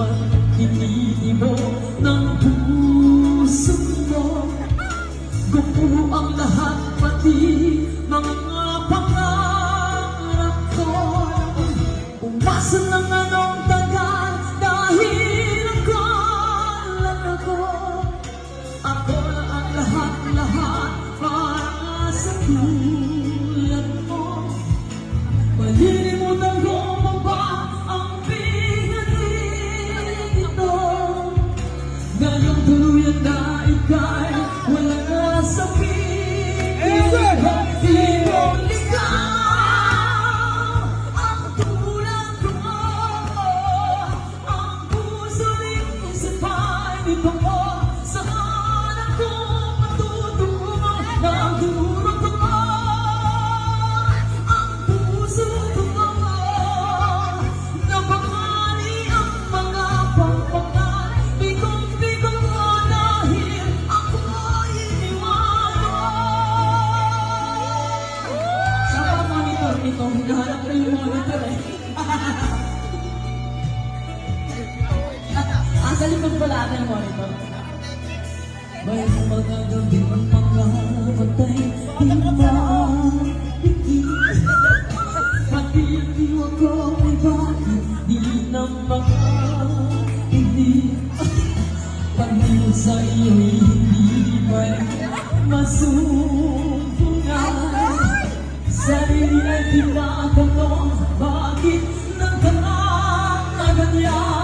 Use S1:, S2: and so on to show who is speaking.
S1: man tinitibo ng puso mo. Gupo ang lahat, pati mga pangarap ko. Umasa ng anong tagal dahil akala ko ako na ang lahat-lahat para sa tulad mo. Malilimutan ko mo ba ang pinag-ibig ito? Ngayong tuluyan na ika'y wala na sa piling. Di mo ligaw ang tulad ko. Ang puso rin isipay dito mo. Saan ako matutungo ng durog ko? Ang puso ko nabakali ang mga pagpapangal. Bigong-bigong mo dahil ako iniwan mo. Saan ang monitor nito? Hinahanap ko yung monitor eh. Sa likod pala ata yung monitor. May mga gabing mga matay di maipigil. Pati ang diwa ko ay bakit di na makapilig. Pag-ibig sa iyo'y hindi may masumpungan. Sarili ay tinatanong, bakit nagkakaganyan?